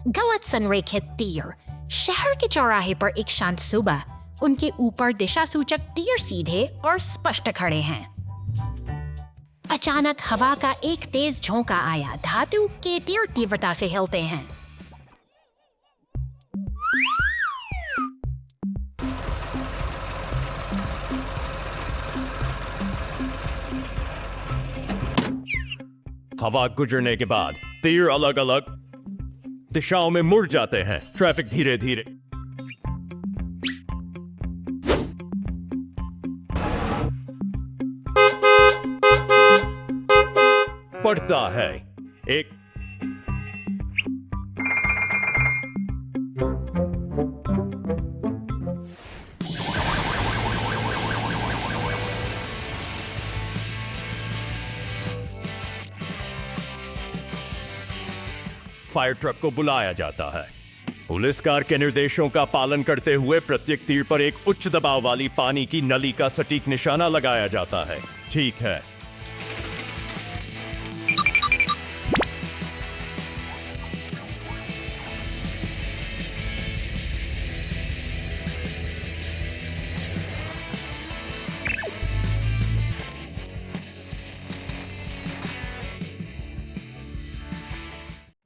गलत संरेखित तीर। शहर के चौराहे पर एक शांत सुबह, उनके ऊपर दिशा सूचक तीर सीधे और स्पष्ट खड़े हैं। अचानक हवा का एक तेज झोंका आया। धातु के तीर तीव्रता से हिलते हैं। हवा गुजरने के बाद तीर अलग अलग दिशाओं में मुड़ जाते हैं। ट्रैफिक धीरे धीरे बढ़ता है। एक फायर ट्रक को बुलाया जाता है। पुलिस कार के निर्देशों का पालन करते हुए प्रत्येक तीर पर एक उच्च दबाव वाली पानी की नली का सटीक निशाना लगाया जाता है। ठीक है।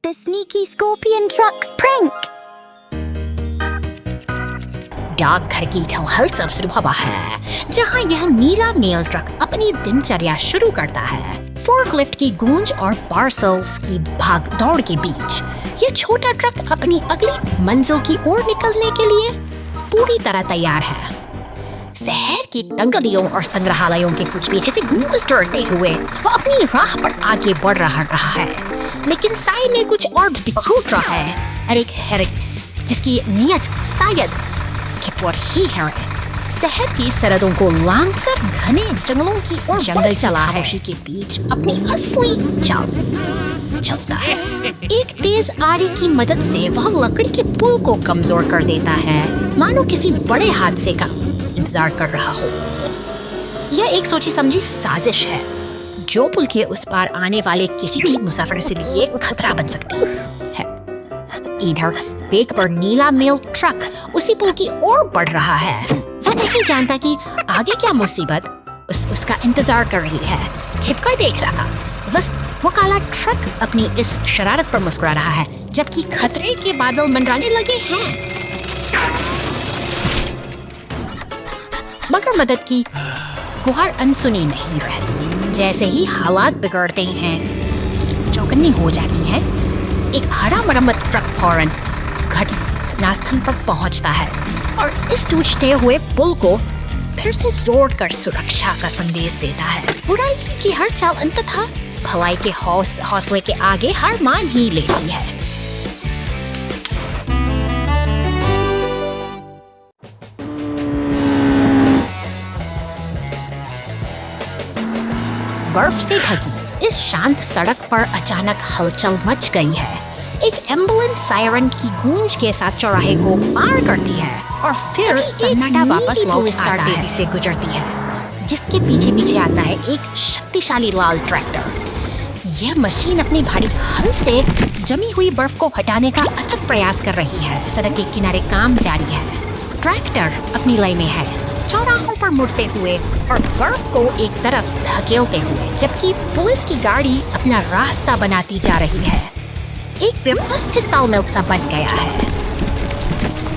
The sneaky scorpion truck's prank. डाकघर की थलहल सुबह है, जहां यह नीला मेल ट्रक अपनी दिनचर्या शुरू करता है। फोर्कलिफ्ट की गूंज और पार्सल्स की भाग दौड़ के बीच यह छोटा ट्रक अपनी अगली मंजिल की ओर निकलने के लिए पूरी तरह तैयार है। शहर की दंगलियों और संग्रहालयों के कुछ पीछे से गुजरते हुए वो अपनी राह पर आगे बढ़ रहा है, लेकिन साइड में कुछ और भी छूट रहा है। एरिक जिसकी नीयत शायद उसके पर ही है। शहर की सरहदों को लांघकर घने जंगलों की ओर जंगल चला है, के बीच अपनी असली चाल चलता है। एक तेज आरी की मदद से वह लकड़ी के पुल को कमजोर कर देता है, मानो किसी बड़े हादसे का इंतजार कर रहा हो। यह एक सोची समझी साजिश है जो पुल के उस पार आने वाले किसी भी मुसाफिर से लिए खतरा बन सकती है। इधर वेग पर नीला मेल ट्रक उसी पुल की ओर बढ़ रहा है। वह नहीं जानता कि आगे क्या मुसीबत उसका इंतजार कर रही है। छिपकर देख रहा था। बस वो काला ट्रक अपनी इस शरारत पर मुस्कुरा रहा है, जबकि खतरे के बादल मंडराने लगे हैं। मगर मदद की गुहार अनसुनी नहीं रहती। जैसे ही हालात बिगड़ते हैं, चौकन्नी हो जाती है। एक हरा मरम्मत ट्रक फौरन घटनास्थल पर पहुंचता है और इस टूटते हुए पुल को फिर से जोड़कर सुरक्षा का संदेश देता है। बुराई की हर चाल अंततः भलाई के हौसले के आगे हार मान ही लेती है। बर्फ से ढकी इस शांत सड़क पर अचानक हलचल मच गई है। एक एम्बुलेंस सायरन की गूंज के साथ चौराहे को पार करती है और फिर सन्नाटा वापस पुलिस कार तेजी से गुजरती है, जिसके पीछे पीछे आता है एक शक्तिशाली लाल ट्रैक्टर। यह मशीन अपनी भारी हल से जमी हुई बर्फ को हटाने का अथक प्रयास कर रही है। सड़क के किनारे काम जारी है। ट्रैक्टर अपनी लय में है, चौराहों पर मुड़ते हुए और बर्फ को एक तरफ धकेलते हुए, जबकि पुलिस की गाड़ी अपना रास्ता बनाती जा रही है। एक व्यवस्थित तालमेल सा बन गया है।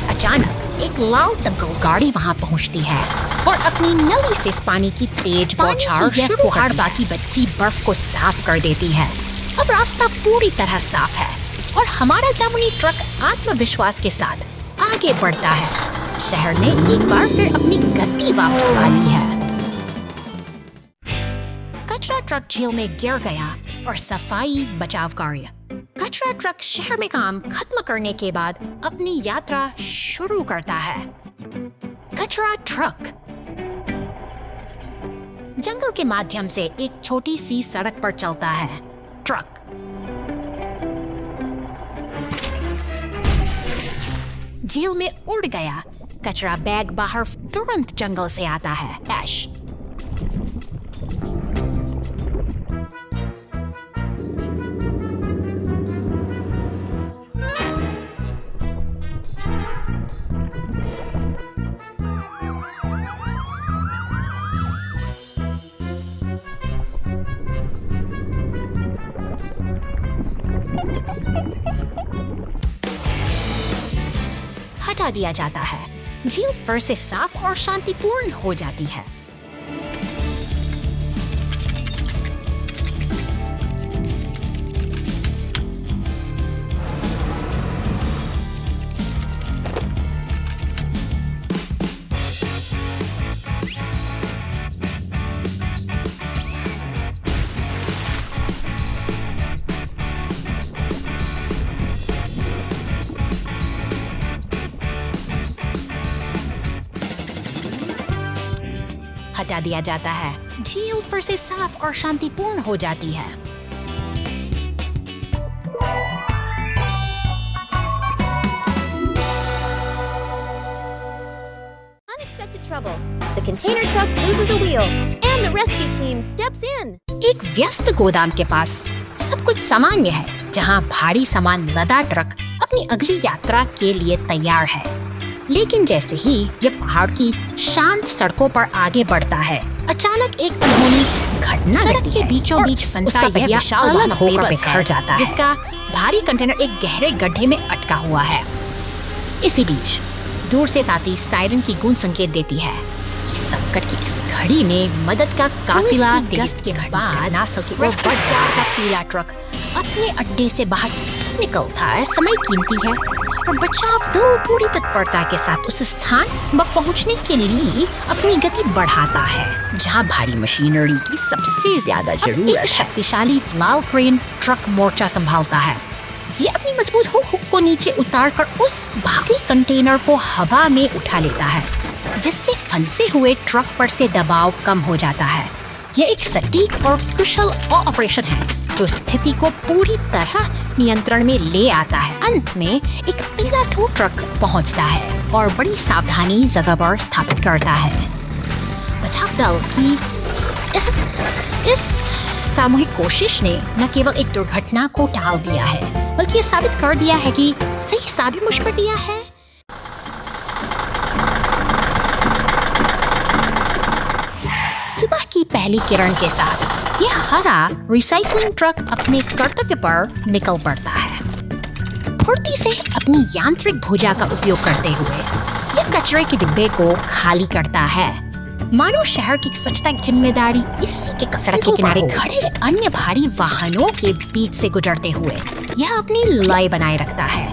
अचानक एक लाल दमकल गाड़ी वहां पहुंचती है और अपनी नली से इस पानी की तेज बौछार फुहार बाकी बच्ची बर्फ को साफ कर देती है। अब रास्ता पूरी तरह साफ है और हमारा जामुनी ट्रक आत्मविश्वास के साथ आगे बढ़ता है। शहर ने एक बार फिर अपनी गति वापस पा ली है। कचरा ट्रक झील में गिर गया और सफाई बचाव कार्य। कचरा ट्रक शहर में काम खत्म करने के बाद अपनी यात्रा शुरू करता है। कचरा ट्रक जंगल के माध्यम से एक छोटी सी सड़क पर चलता है। ट्रक झील में उड़ गया। कचरा बैग बाहर तुरंत जंगल से आता है। ऐश हटा दिया जाता है। झील फिर से साफ और शांतिपूर्ण हो जाती है। हटा दिया जाता है। झील फिर से साफ और शांतिपूर्ण हो जाती है। Unexpected trouble. The container truck loses a wheel, and the rescue team steps in. एक व्यस्त गोदाम के पास सब कुछ सामान्य है, जहां भारी सामान लदा ट्रक अपनी अगली यात्रा के लिए तैयार है। लेकिन जैसे ही ये पहाड़ की शांत सड़कों पर आगे बढ़ता है, अचानक एक अनहोनी घटना सड़क के बीचों बीच फंसा यह विशाल वाहन होकर बिखर जाता है, जिसका भारी कंटेनर एक गहरे गड्ढे में अटका हुआ है। इसी बीच दूर से साथी सायरन की गूंज संकेत देती है कि संकट की इस घड़ी में मदद का काफिला गश्त के बाद घटनास्थल की ओर बढ़ रहा का पीला ट्रक अपने अड्डे से बाहर निकलता है। समय कीमती है और बचाव दल पूरी तत्परता के साथ उस स्थान पर पहुंचने के लिए अपनी गति बढ़ाता है जहां भारी मशीनरी की सबसे ज्यादा जरूरत है। शक्तिशाली लाल क्रेन ट्रक मोर्चा संभालता है। ये अपनी मजबूत हुक को नीचे उतारकर उस भारी कंटेनर को हवा में उठा लेता है, जिससे फंसे हुए ट्रक पर से दबाव कम हो जाता है। यह एक सटीक और कुशल ऑपरेशन है जो स्थिति को पूरी तरह नियंत्रण में ले आता है। अंत में एक पीला टो ट्रक पहुंचता है और बड़ी सावधानी जगह पर स्थापित करता है। बचाव दल की इस सामूहिक कोशिश ने न केवल एक दुर्घटना को टाल दिया है, बल्कि ये साबित कर दिया है कि सही साबित कर दिया है। सुबह की पहली किरण के साथ यह हरा रिसाइकलिंग ट्रक अपने कर्तव्य पर निकल पड़ता है। फुर्ती से अपनी यांत्रिक भुजा का उपयोग करते हुए यह कचरे के डिब्बे को खाली करता है, मानो शहर की स्वच्छता की जिम्मेदारी इसी के सड़क के किनारे खड़े अन्य भारी वाहनों के बीच से गुजरते हुए यह अपनी लय बनाए रखता है।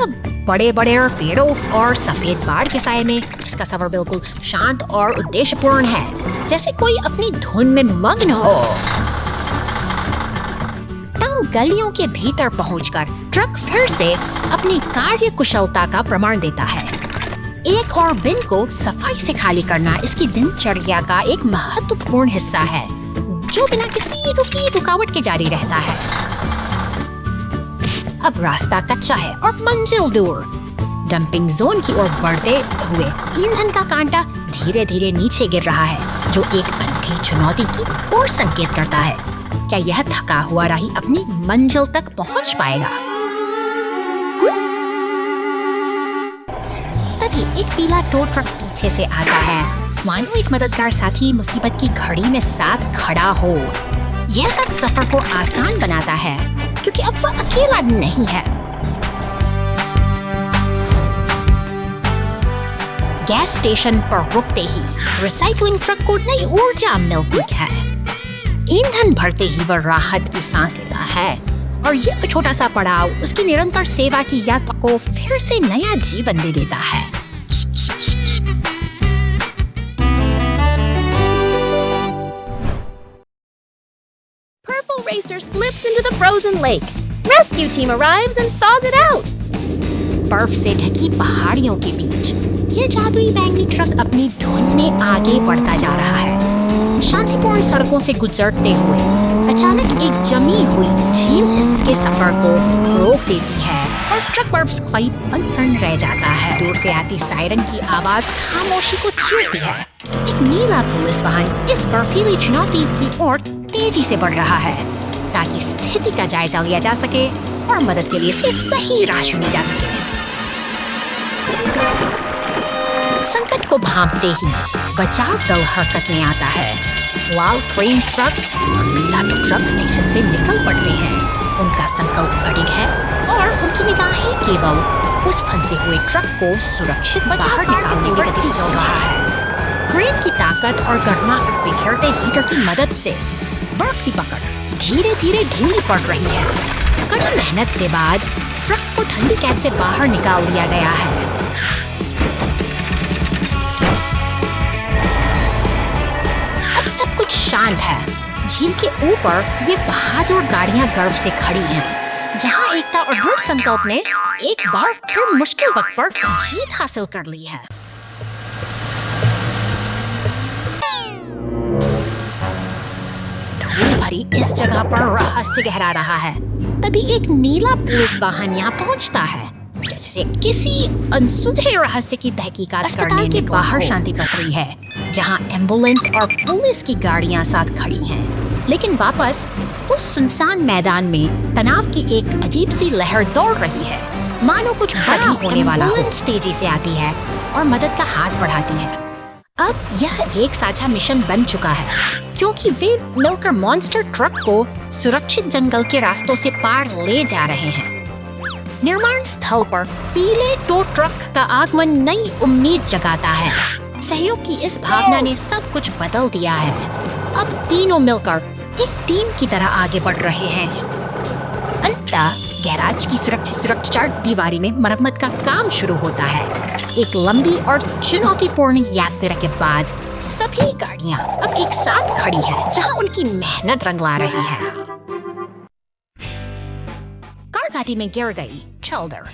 अब बड़े बड़े पेड़ों और सफेद बाढ़ के साये में इसका सफर बिल्कुल शांत और उद्देश्यपूर्ण है, जैसे कोई अपनी धुन में मग्न हो। तंग गलियों के भीतर पहुंचकर ट्रक फिर से अपनी कार्य कुशलता का प्रमाण देता है। एक और बिन को सफाई से खाली करना इसकी दिनचर्या का एक महत्वपूर्ण हिस्सा है, जो बिना किसी रुकावट के जारी रहता है। अब रास्ता कच्चा है और मंजिल दूर। डंपिंग जोन की ओर बढ़ते हुए ईंधन का कांटा धीरे धीरे नीचे गिर रहा है, जो एक अनोखी चुनौती की ओर संकेत करता है। क्या यह थका हुआ राही अपनी मंजिल तक पहुंच पाएगा? तभी एक पीला टो ट्रक पीछे से आता है, मानो एक मददगार साथी मुसीबत की घड़ी में साथ खड़ा हो। यह सब सफर को आसान बनाता है, क्योंकि अब वह अकेला नहीं है। गैस स्टेशन पर रुकते ही रिसाइकलिंग ट्रक को नई ऊर्जा मिलती है। ईंधन भरते ही वह राहत की सांस लेता है और यह छोटा सा पड़ाव उसकी निरंतर सेवा की यात्रा को फिर से नया जीवन दे देता है। Purple racer slips into the frozen lake. Rescue team arrives and thaws it out. बर्फ से ढकी पहाड़ियों के बीच ये जादुई बैंगनी ट्रक अपनी धुन में आगे बढ़ता जा रहा है। शांतिपूर्ण सड़कों से गुजरते हुए अचानक एक जमी हुई झील इसके सफर को रोक देती है और ट्रक बर्फ से फंसन रह जाता है। दूर से आती सायरन की आवाज खामोशी को चीरती है। एक नीला पुलिस वाहन इस बर्फीली चुनौती की ओर तेजी से बढ़ रहा है, ताकि स्थिति का जायजा लिया जा सके और मदद के लिए इसे सही राह चुनी जा सके। संकट को भांपते ही बचाव दल हरकत में आता है। लाल क्रेन ट्रक और नीला ट्रक स्टेशन से निकल पड़ते हैं उनका संकल्प अडिग है और उनकी निगाहें केवल उस फंसे हुए ट्रक को सुरक्षित बाहर निकालने की गति से चल रहा है। क्रेन की ताकत और गर्माहट बिखेरते हीटर की मदद से बर्फ की पकड़ धीरे धीरे ढीली पड़ रही है। कड़ी मेहनत के बाद ट्रक को ठंडी कैद से बाहर निकाल लिया गया है। अब सब कुछ शांत है। झील के ऊपर ये बहादुर गाड़ियां गर्व से खड़ी हैं, जहां एकता और दृढ़ संकल्प ने एक बार फिर मुश्किल वक्त पर जीत हासिल कर ली है। धूल भरी इस जगह पर रहस्य गहरा रहा है। तभी एक नीला पुलिस वाहन यहाँ पहुँचता है, जैसे किसी अनसुलझे रहस्य की तहकीकात करने के बाहर शांति पसरी है, जहाँ एम्बुलेंस और पुलिस की गाड़ियाँ साथ खड़ी हैं। लेकिन वापस उस सुनसान मैदान में तनाव की एक अजीब सी लहर दौड़ रही है, मानो कुछ बड़ा होने वाला हो। तेजी से आती है और मदद का हाथ बढ़ाती है। अब यह एक साझा मिशन बन चुका है, क्योंकि वे मिलकर मॉन्स्टर ट्रक को सुरक्षित जंगल के रास्तों से पार ले जा रहे हैं। निर्माण स्थल पर पीले टो ट्रक का आगमन नई उम्मीद जगाता है। सहयोग की इस भावना ने सब कुछ बदल दिया है। अब तीनों मिलकर एक टीम की तरह आगे बढ़ रहे हैं। अंततः गैराज की सुरक्षा दीवारी में मरम्मत का काम शुरू होता है। एक लंबी और चुनौतीपूर्ण यात्रा के बाद सभी गाड़ियां अब एक साथ खड़ी हैं, जहां उनकी मेहनत रंग ला रही है। कार घाटी में गिर गई। चल्डर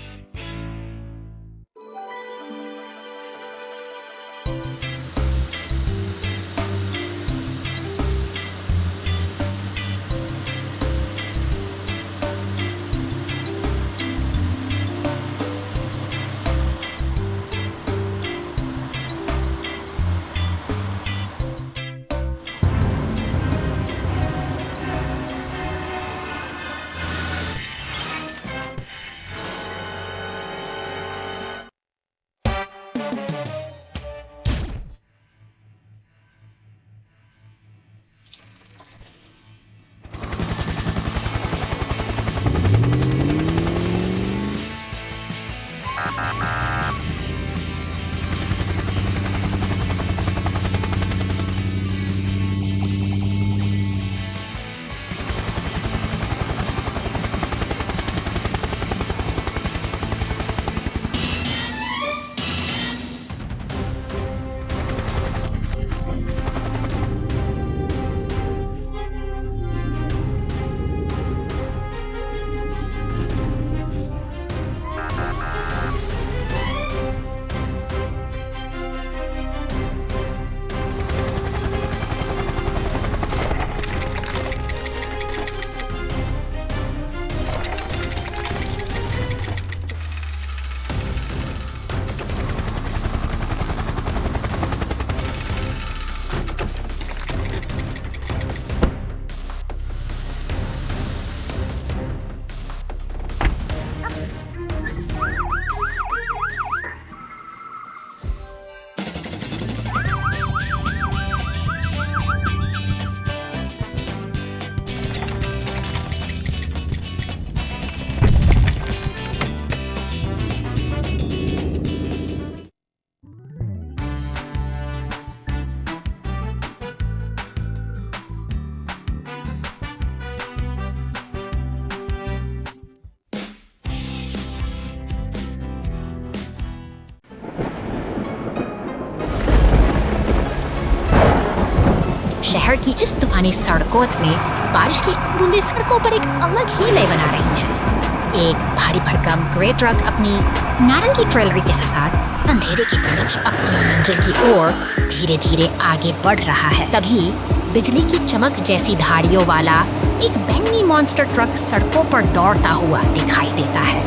शहर की इस तूफानी सड़कों में बारिश की बूंदें सड़कों पर एक अलग ही लय बना रही हैं। एक भारी भरकम ग्रे ट्रक अपनी नारंगी ट्रेलरी के साथ अंधेरे के बीच अपनी मंजिल की ओर धीरे धीरे आगे बढ़ रहा है। तभी बिजली की चमक जैसी धारियों वाला एक बैंगनी मॉन्स्टर ट्रक सड़कों पर दौड़ता हुआ दिखाई देता है।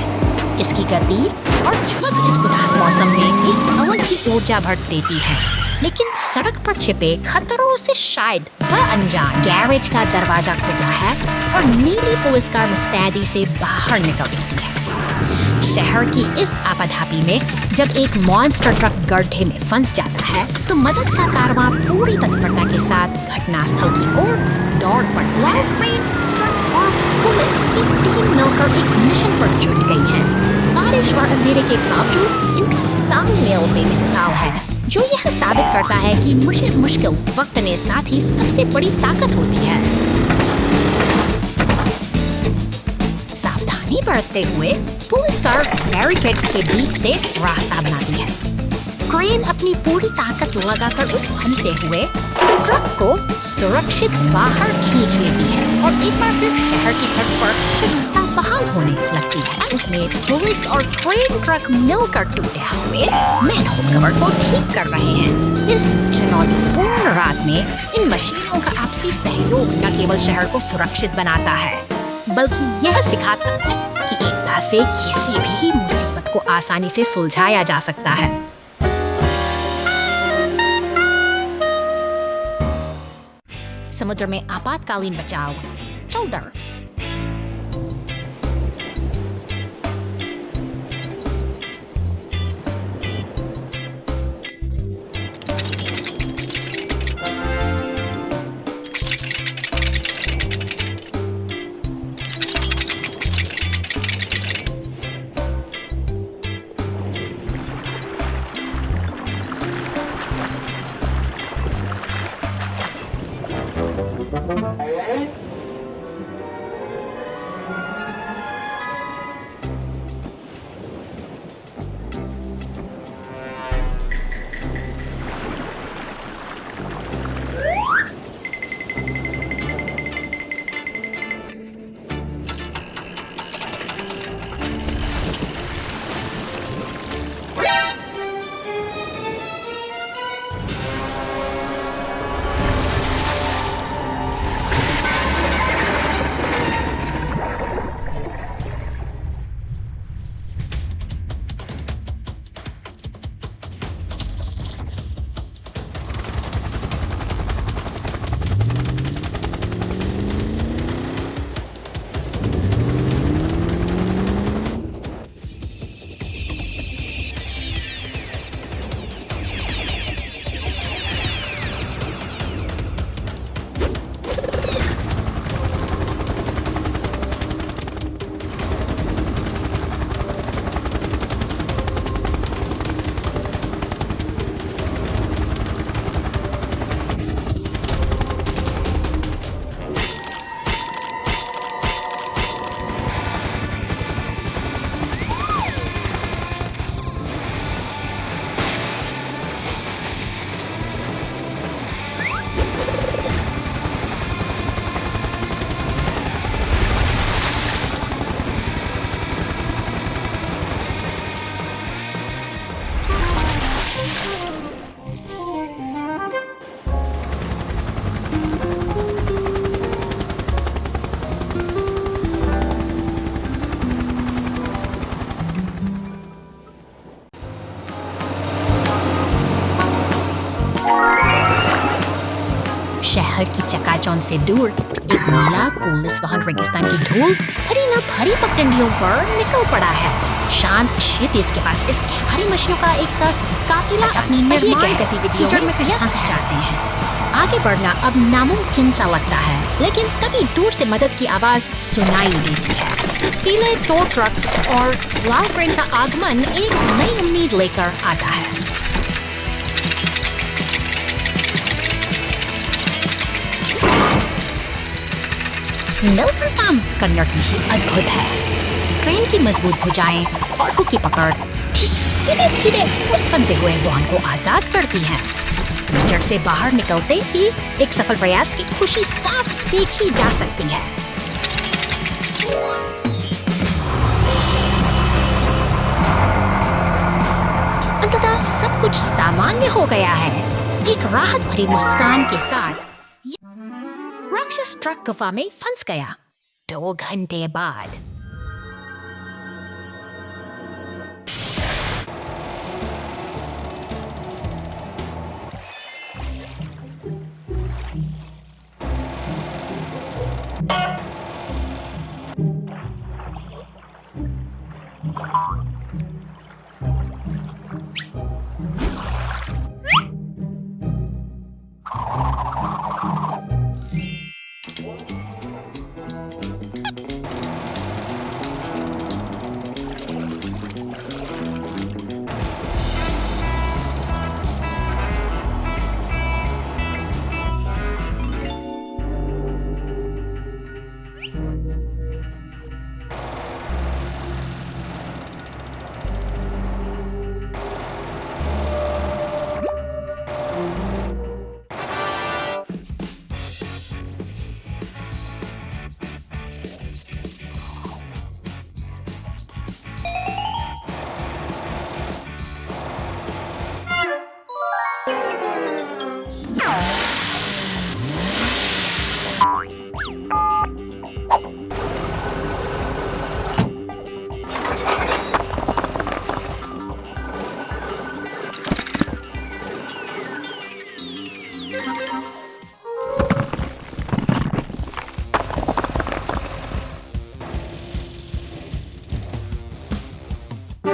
इसकी गति और चमक इस उदास मौसम में एक अलग ही ऊर्जा भर देती है। लेकिन सड़क पर छिपे खतरों से शायद वह अनजान। गैरेज का दरवाजा खुलता है और नीली पुलिस कार मुस्तैदी से बाहर निकलती है। शहर की इस आपाधापी में जब एक मॉन्स्टर ट्रक गड्ढे में फंस जाता है तो मदद का कारवां पूरी तत्परता के साथ घटनास्थल की ओर दौड़ पड़ता है। और पुलिस की टीम मिलकर एक मिशन पर जुट गई है। बारिश और अंधेरे के बावजूद इनका तालमेल बेमिसाल है, जो यह साबित करता है कि मुश्किल वक्त में साथ ही सबसे बड़ी ताकत होती है। सावधानी बरतते हुए पुलिस कार बैरिकेड्स के बीच से रास्ता बनाती है। क्रेन अपनी पूरी ताकत लगाकर उस फंसे हुए ट्रक को सुरक्षित बाहर खींच लेती है और एक बार फिर शहर की सड़क पर व्यवस्था बहाल होने लगती है। उसमें पुलिस और क्रेन ट्रक मिलकर टूटे हुए मैनहोल कवर को ठीक कर रहे हैं। इस चुनौतीपूर्ण रात में इन मशीनों का आपसी सहयोग न केवल शहर को सुरक्षित बनाता है, बल्कि यह सिखाता है कि एकता से किसी भी मुसीबत को आसानी से सुलझाया जा सकता है। समुद्र में आपातकालीन बचाव चौदर। शहर की चकाचौंध से दूर एक नीला पुलिस वाहन रेगिस्तान की धूल भरी न भरी पगडंडियों पर निकल पड़ा है। शांत क्षितिज के पास इस भारी मशीनों का एक काफिला अपनी निर्माण गतिविधियों में व्यस्त जाते हैं। आगे बढ़ना अब नामुमकिन सा लगता है, लेकिन तभी दूर से मदद की आवाज सुनाई देती है। पीले टो ट्रक और लाल क्रेन का आगमन एक नई उम्मीद लेकर आता है। मिलकर काम करने की चीज अद्भुत है। क्रेन की मजबूत भुजाएं और हुक की पकड़ धीरे धीरे उस फंसे हुए वाहन को आजाद करती है। कीचड़ से बाहर निकलते ही एक सफल प्रयास की खुशी साफ देखी जा सकती है। अंततः सब कुछ सामान्य हो गया है। एक राहत भरी मुस्कान के साथ राक्षस ट्रक गुफा में फंस गया। 2 घंटे बाद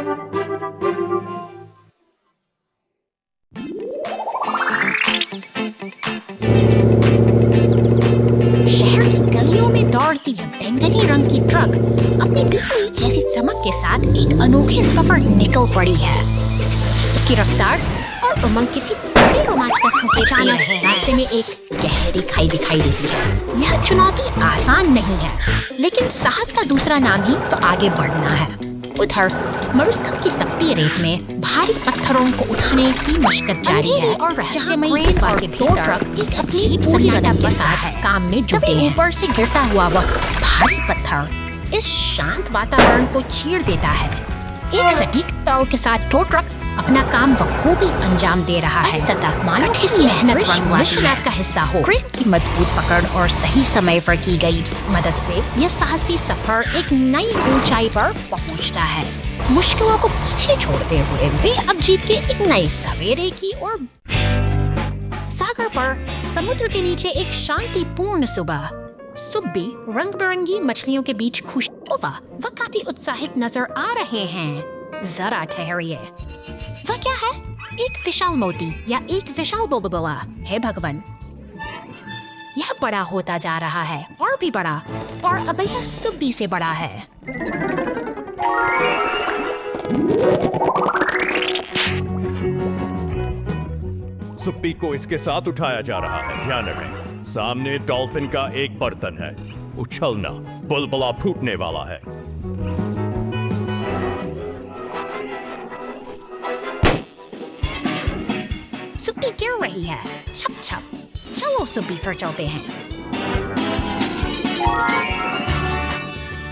शहर की गलियों में दौड़ती है बैंगनी रंग की ट्रक अपनी बिजली जैसी चमक के साथ एक अनोखे सफर निकल पड़ी है। उसकी रफ्तार और उमंग किसी बड़े रोमांच का संकेत अचानक है। रास्ते में एक गहरी खाई दिखाई देती है। यह चुनौती आसान नहीं है, लेकिन साहस का दूसरा नाम ही तो आगे बढ़ना है। उधर मरुस्थल की तपती रेत में भारी पत्थरों को उठाने की मशक्कत जारी है और रहस्यमयी गुफा के भीतर एक अजीब सन्नाटा के साथ काम में जुटे हैं। ऊपर से गिरता हुआ वह भारी पत्थर इस शांत वातावरण को चीर देता है। एक सटीक ताल के साथ टो ट्रक अपना काम बखूबी अंजाम दे रहा है तथा मानो किसी मेहनत विश्वास का हिस्सा हो। क्रेन की मजबूत पकड़ और सही समय पर की गई मदद से यह साहसी सफर एक नई ऊंचाई पर पहुंचता है। मुश्किलों को पीछे छोड़ते हुए वे अब जीत के एक नए सवेरे की ओर। सागर पर समुद्र के नीचे एक शांतिपूर्ण सुबह। सुब्बी रंग बिरंगी मछलियों के बीच खुश। वह काफी उत्साहित नजर आ रहे हैं। जरा ठहरिए, वह क्या है? एक विशाल मोती या एक विशाल बुलबुला है भगवान। यह बड़ा होता जा रहा है और भी बड़ा, और अब यह सुब्बी से बड़ा है। सुप्पी को इसके साथ उठाया जा रहा है। ध्यान रखें, सामने डॉल्फिन का एक बर्तन है। उछलना, बुलबुला फूटने वाला है। सुब्बी गिर रही है। छप छप, चलो सुब्बी फिर चलते हैं।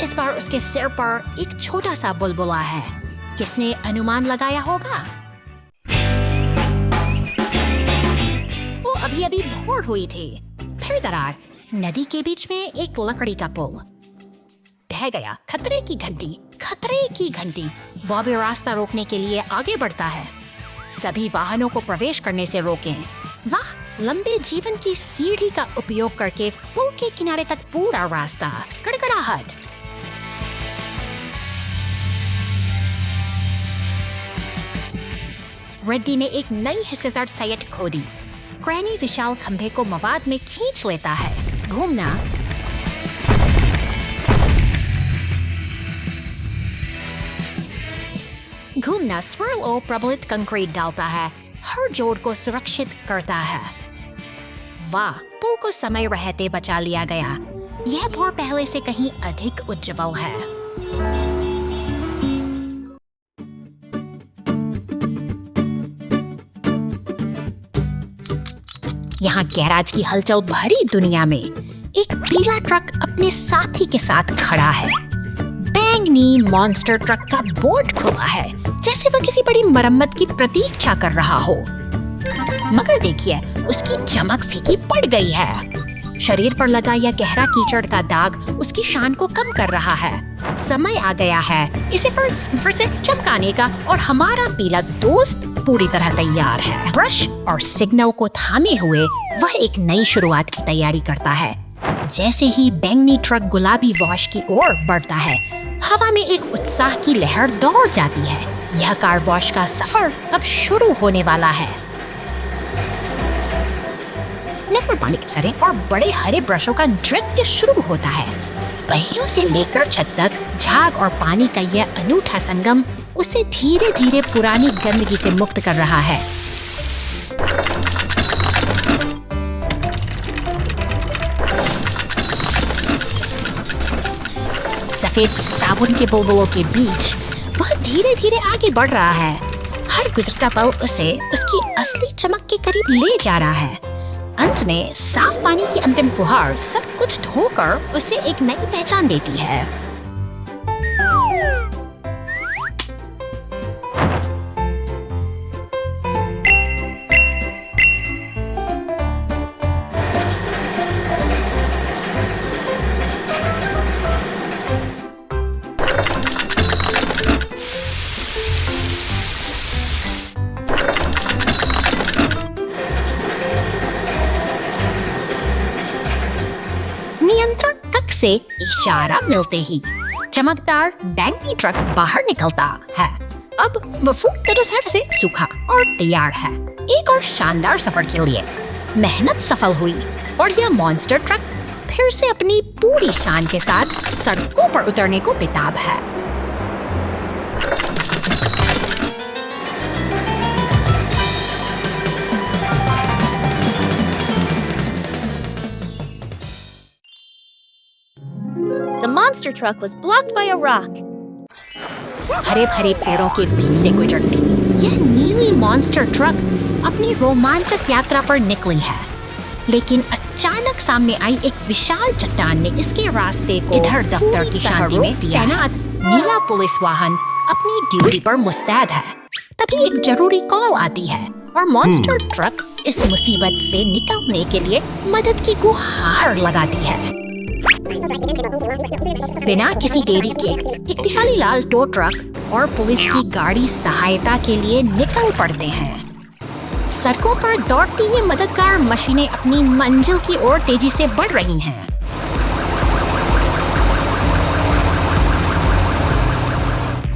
इस बार उसके सिर पर एक छोटा सा बुलबुला है। किसने अनुमान लगाया होगा? वो अभी अभी भोर हुई थी। फिर दरार, नदी के बीच में एक लकड़ी का पुल ढह गया। खतरे की घंटी, खतरे की घंटी। बॉबी रास्ता रोकने के लिए आगे बढ़ता है। सभी वाहनों को प्रवेश करने से रोकें। वाह, लंबे जीवन की सीढ़ी का उपयोग करके पुल के किनारे तक पूरा रास्ता। कड़कड़ाहट। रेड्डी ने एक नई हिस्सेदार साइट खोदी। क्रैनी विशाल खंभे को मवाद में खींच लेता है। घूमना, घूमना स्विर्ल और प्रबलित कंक्रीट डालता है, हर जोड़ को सुरक्षित करता है। वाह, पुल को समय रहते बचा लिया गया। यह भोर पहले से कहीं अधिक उज्जवल है। यहाँ गैराज की हलचल भरी दुनिया में एक पीला ट्रक अपने साथी के साथ खड़ा है। बैंगनी मॉन्स्टर ट्रक का बोर्ड खुला है, जैसे वह किसी बड़ी मरम्मत की प्रतीक्षा कर रहा हो। मगर देखिए, उसकी चमक फीकी पड़ गई है। शरीर पर लगा यह गहरा कीचड़ का दाग उसकी शान को कम कर रहा है। समय आ गया है इसे फिर से चमकाने का, और हमारा पीला दोस्त पूरी तरह तैयार है। ब्रश और सिग्नल को थामे हुए वह एक नई शुरुआत की तैयारी करता है। जैसे ही बैंगनी ट्रक गुलाबी वॉश की ओर बढ़ता है, हवा में एक उत्साह की लहर दौड़ जाती है। यह कार वॉश का सफर अब शुरू होने वाला है। नेक पर पानी की सरें और बड़े हरे ब्रशों का नृत्य शुरू होता है। पहियों से लेकर छत तक झाग और पानी का यह अनूठा संगम उसे धीरे धीरे पुरानी गंदगी से मुक्त कर रहा है। सफेद साबुन के बुलबुलों के बीच वह धीरे धीरे आगे बढ़ रहा है। हर गुजरता पल उसे उसकी असली चमक के करीब ले जा रहा है। अंत में साफ पानी की अंतिम फुहार सब कुछ धोकर उसे एक नई पहचान देती है। नियंत्रण कक्ष से इशारा मिलते ही चमकदार बैंगनी ट्रक बाहर निकलता है। अब वफू दोपहर से सूखा और तैयार है एक और शानदार सफर के लिए। मेहनत सफल हुई और यह मॉन्स्टर ट्रक फिर से अपनी पूरी शान के साथ सड़कों पर उतरने को बेताब है। The monster truck was blocked by a rock. हरे भरे पेड़ों के बीच से गुजरती यह नीली मॉन्स्टर ट्रक अपनी रोमांचक यात्रा पर निकली है, लेकिन अचानक सामने आई एक विशाल चट्टान ने इसके रास्ते को इधर दफ्तर की शांति में दिया। तैनात नीला पुलिस वाहन अपनी ड्यूटी पर मुस्तैद है। तभी एक जरूरी कॉल आती है और मॉन्स्टर ट्रक इस मुसीबत से निकलने के लिए मदद की गुहार लगाती है। बिना किसी देरी के एक दिशाली लाल टो ट्रक और पुलिस की गाड़ी सहायता के लिए निकल पड़ते हैं। सड़कों पर दौड़ती ये मददगार मशीनें अपनी मंजिल की ओर तेजी से बढ़ रही हैं।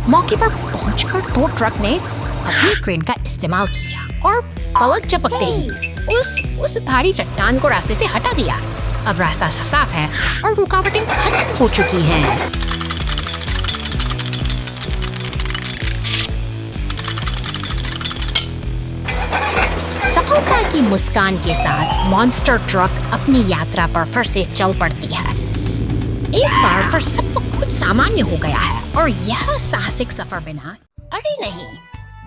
मौके पर पहुंचकर टो ट्रक ने अपनी क्रेन का इस्तेमाल किया और पलक झपकते ही उस भारी चट्टान को रास्ते से हटा दिया। अब रास्ता साफ है और रुकावटें खत्म हो चुकी हैं। सफलता की मुस्कान के साथ मॉन्स्टर ट्रक अपनी यात्रा पर फिर से चल पड़ती है। एक बार फिर सब कुछ सामान्य हो गया है और यह साहसिक सफर बिना अरे नहीं,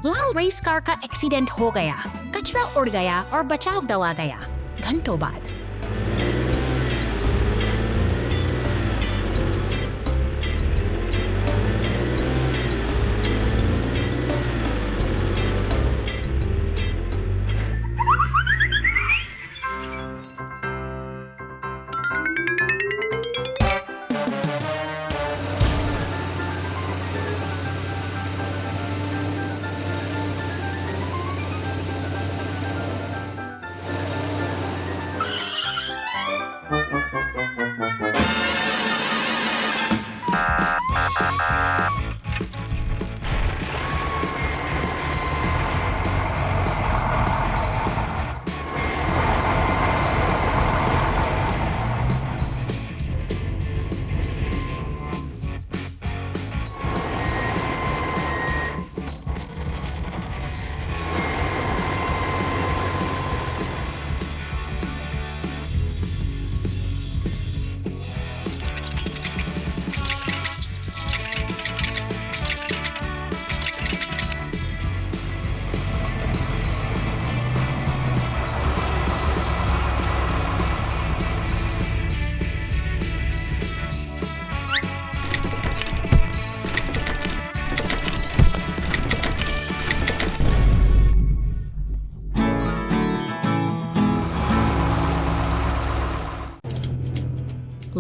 लाल रेस कार का एक्सीडेंट हो गया, कचरा उड़ गया और बचाव दल आ गया। घंटों बाद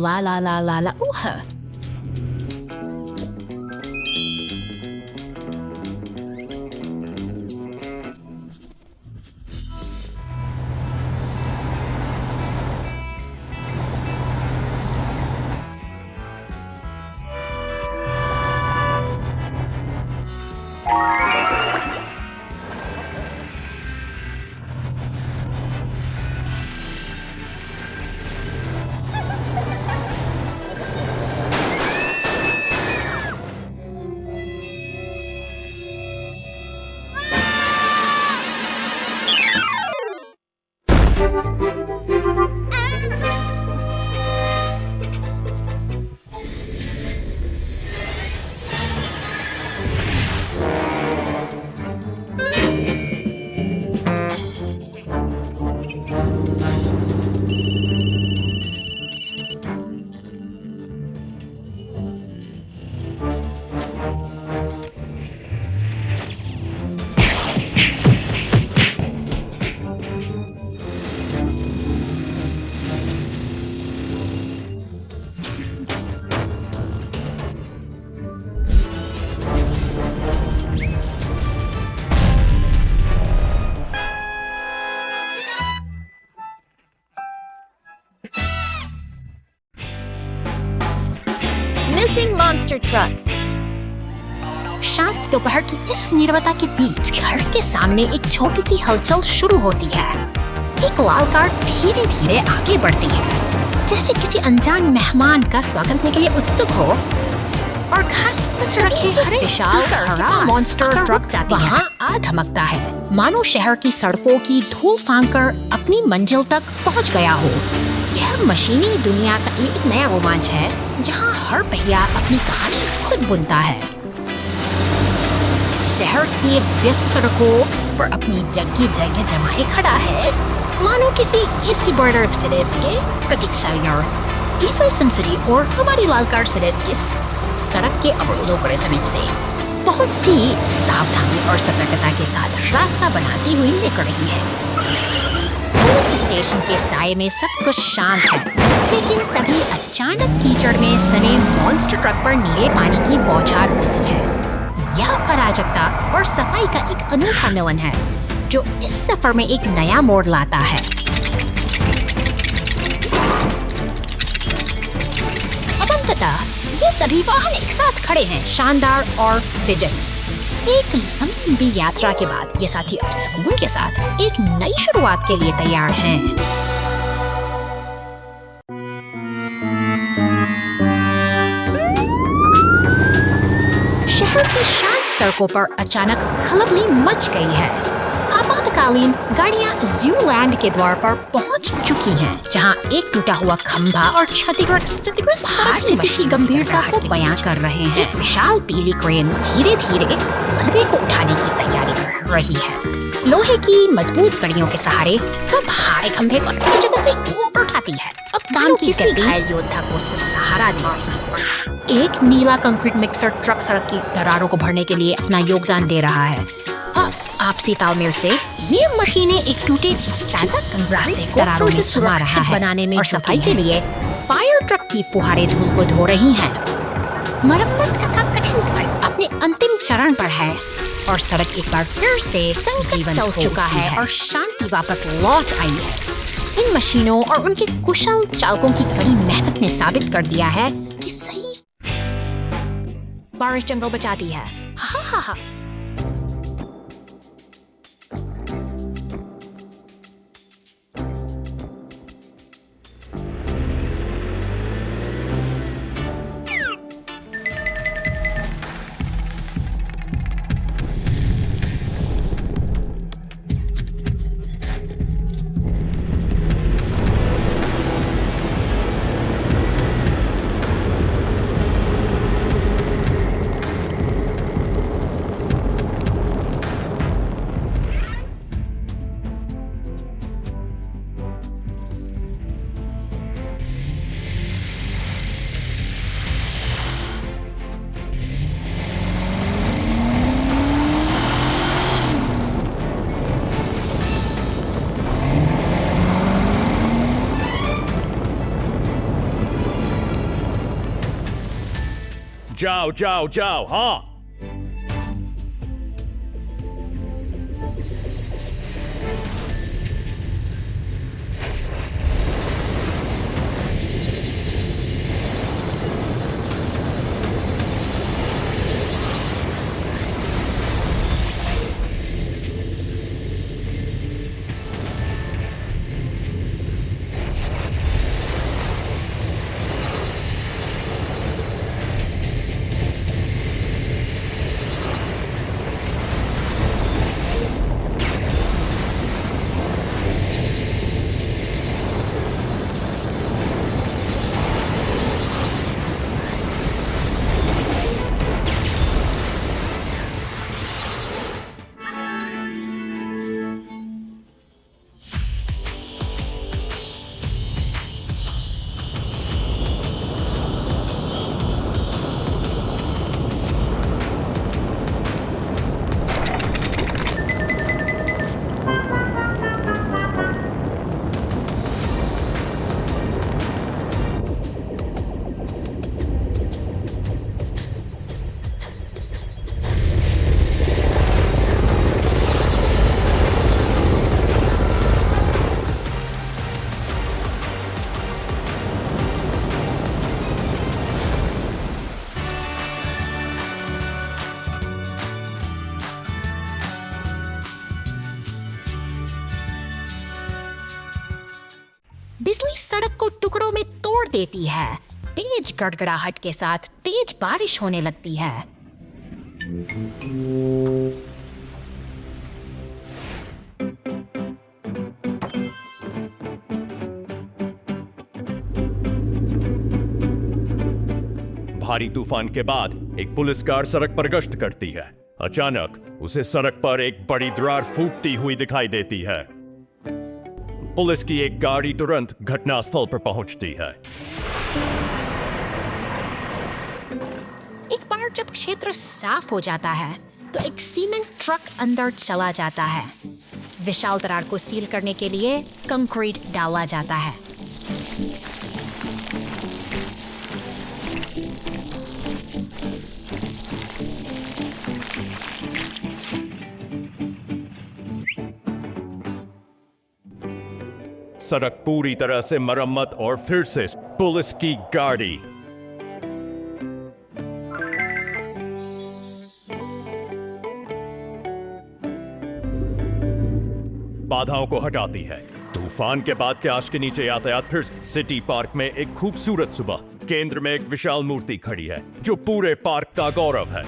la la la la la ooh. Missing monster truck. शांत दोपहर की इस नीरवता के बीच घर के सामने एक छोटी सी हलचल शुरू होती है। एक लाल कार धीरे धीरे आगे बढ़ती है, जैसे किसी अनजान मेहमान का स्वागत करने के लिए उत्सुक हो। और घास पर रखे हरे विशाल हरा मॉन्स्टर ट्रक जाती है, वहाँ आ धमकता है, मानो शहर की सड़कों की धूल फांककर अपनी मंजिल तक पहुँच गया हो। यह मशीनी दुनिया का एक नया रोमांच है, जहाँ हर पहिया अपनी कहानी खुद बुनता है। शहर की व्यस्त सड़कों पर अपनी जगह जमाए खड़ा है, मानो किसी इसी बॉर्डर सिलेब के प्रतीक सैयार ईफल सिटी और हमारी लाल कार सिलेब इस सड़क के अवरोधों को रेसमेंट से बहुत सी सावधानी और सतर्कता के साथ रास्ता बनाती हुई निकल रही है। पुलिस स्टेशन के साये में सब कुछ शांत है, लेकिन तभी अचानक कीचड़ में सने मॉन्स्टर ट्रक पर नीले पानी की बौछार होती है। यह अराजकता और सफाई का एक अनोखा मिलन है, जो इस सफर में एक नया मोड़ लाता है। अब अंततः ये सभी वाहन एक साथ खड़े हैं, शानदार और फिजल्स। एक लंबी यात्रा के बाद ये साथी अब सुकून के साथ एक नई शुरुआत के लिए तैयार हैं। शहर की शांत सड़कों पर अचानक खलबली मच गई है। आपातकालीन गाड़ियां ज़ूलैंड के द्वार पर पहुंच चुकी हैं, जहां एक टूटा हुआ खंभा और क्षतिग्रस्त स्थिति की गंभीरता को बयां कर रहे हैं। एक विशाल पीली क्रेन धीरे धीरे मलबे को उठाने की तैयारी कर रही है। लोहे की मजबूत कड़ियों के सहारे वह भारे खंभे को अपनी जगह से ऊपर उठाती है। अब काम की घायल योद्धा को सहारा दे रही है। एक नीला कंक्रीट मिक्सर ट्रक सड़क की दरारों को भरने के लिए अपना योगदान दे रहा है। आपसी तालमेल से ये मशीनें एक टूटे रास्ते को दरारों से सुरक्षित बनाने में और सफाई के लिए फायर ट्रक की फुहारे धूल को धो रही हैं। मरम्मत का काम कठिन कार्य अपने अंतिम चरण पर है और सड़क एक बार फिर से संजीवन हो चुका है और शांति वापस लौट आई है। इन मशीनों और उनके कुशल चालकों की कड़ी मेहनत ने साबित कर दिया है कि सही बारिश जंगल बचाती है। हा हा हा। जाओ जाओ जाओ, हाँ। सड़क को टुकड़ों में तोड़ देती है। तेज गड़गड़ाहट के साथ तेज बारिश होने लगती है। भारी तूफान के बाद एक पुलिस कार सड़क पर गश्त करती है। अचानक उसे सड़क पर एक बड़ी दरार फूटती हुई दिखाई देती है। पुलिस की एक गाड़ी तुरंत घटनास्थल पर पहुंचती है। एक बार जब क्षेत्र साफ हो जाता है तो एक सीमेंट ट्रक अंदर चला जाता है। विशाल दरार को सील करने के लिए कंक्रीट डाला जाता है। सड़क पूरी तरह से मरम्मत और फिर से पुलिस की गाड़ी। बाधाओं को हटाती है। तूफान के बाद के आश के नीचे यातायात फिर सिटी पार्क में एक खूबसूरत सुबह। केंद्र में एक विशाल मूर्ति खड़ी है जो पूरे पार्क का गौरव है।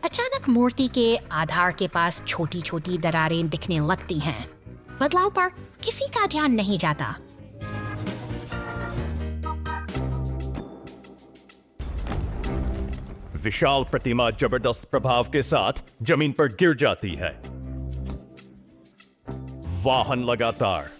अचानक मूर्ति के आधार के पास छोटी छोटी दरारें दिखने लगती हैं। बदलाव पर किसी का ध्यान नहीं जाता। विशाल प्रतिमा जबरदस्त प्रभाव के साथ जमीन पर गिर जाती है। वाहन लगातार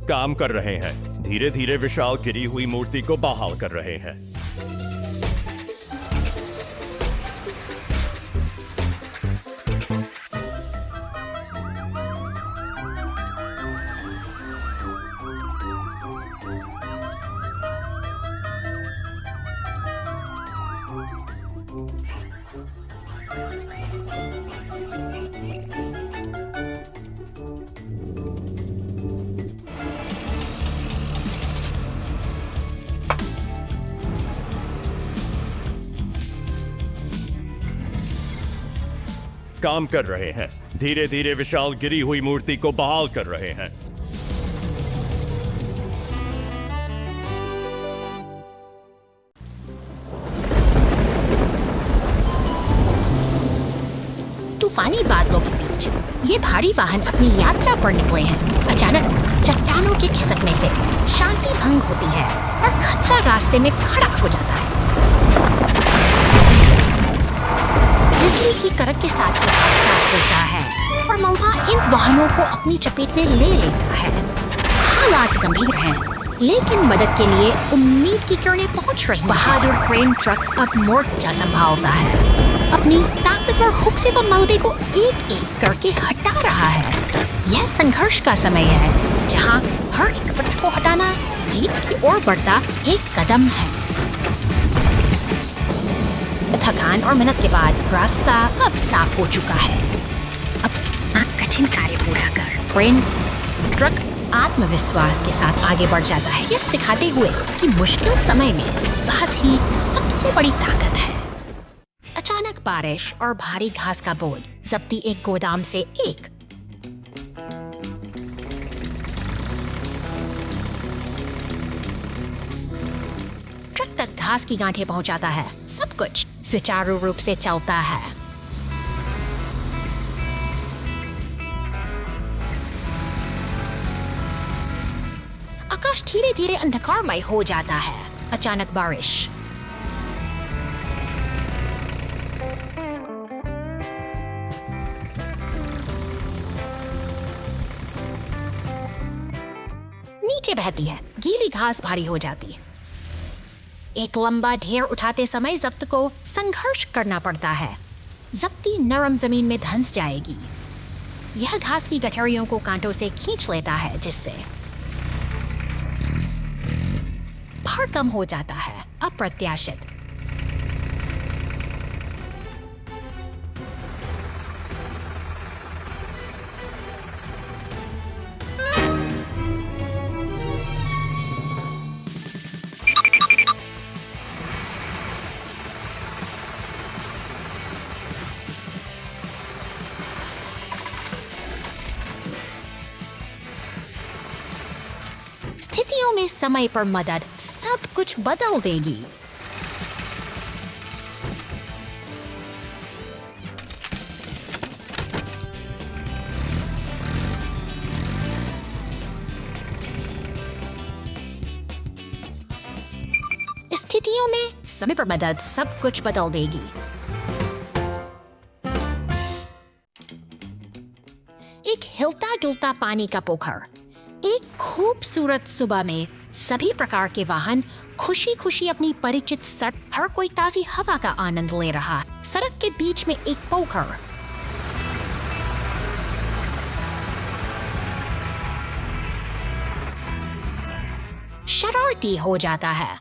काम कर रहे हैं। धीरे धीरे विशाल गिरी हुई मूर्ति को बहाल कर रहे हैं। काम कर रहे हैं। धीरे धीरे विशाल गिरी हुई मूर्ति को बहाल कर रहे हैं। तूफानी बादलों के बीच ये भारी वाहन अपनी यात्रा पर निकले हैं। अचानक चट्टानों के खिसकने से शांति भंग होती है और खतरा रास्ते में खड़ा हो जाता है। बिजली की कड़क के साथ ये हादसा होता है और मलबा इन वाहनों को अपनी चपेट में ले लेता है। हालात गंभीर हैं, लेकिन मदद के लिए उम्मीद की किरणें पहुंच रही हैं। बहादुर क्रेन ट्रक अब मोर्चा संभालता है। अपनी ताकतवर हुक से वह मलबे को एक एक करके हटा रहा है। यह संघर्ष का समय है, जहां हर एक पत्थर को हटाना जीत की ओर बढ़ता एक कदम है। थकान और मेहनत के बाद रास्ता अब साफ हो चुका है। अब कठिन कार्य पूरा कर क्रेन ट्रक आत्मविश्वास के साथ आगे बढ़ जाता है, यह सिखाते हुए कि मुश्किल समय में साहस ही सबसे बड़ी ताकत है। अचानक बारिश और भारी घास का बोझ जब्ती एक गोदाम से एक ट्रक तक घास की गांठें पहुंचाता है। सब कुछ सुचारू रूप से चलता है। आकाश धीरे धीरे अंधकारमय हो जाता है। अचानक बारिश नीचे बहती है। गीली घास भारी हो जाती है। एक लंबा ढेर उठाते समय जब्त को संघर्ष करना पड़ता है। जब्ती नरम जमीन में धंस जाएगी। यह घास की गठरियों को कांटों से खींच लेता है, जिससे भार कम हो जाता है। अप्रत्याशित स्थितियों में समय पर मदद सब कुछ बदल देगी। स्थितियों में समय पर मदद सब कुछ बदल देगी। एक हिलता डुलता पानी का पोखर। एक खूबसूरत सुबह में सभी प्रकार के वाहन खुशी खुशी अपनी परिचित सड़क, हर कोई ताजी हवा का आनंद ले रहा है। सड़क के बीच में एक पोखर। शरारती हो जाता है।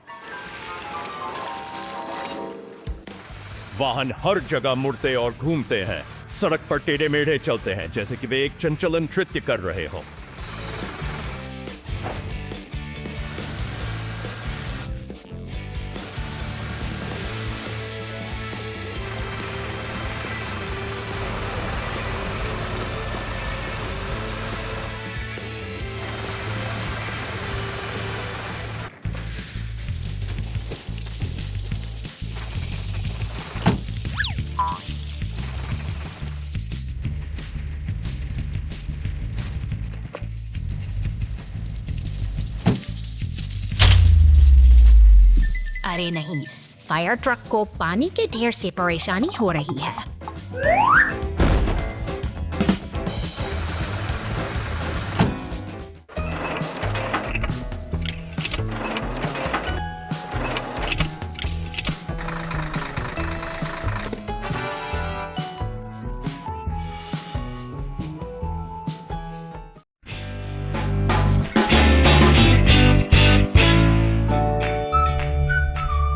वाहन हर जगह मुड़ते और घूमते हैं, सड़क पर टेढ़े मेढ़े चलते हैं जैसे कि वे एक चंचल नृत्य कर रहे हों। अरे नहीं, फायर ट्रक को पानी के ढेर से परेशानी हो रही है।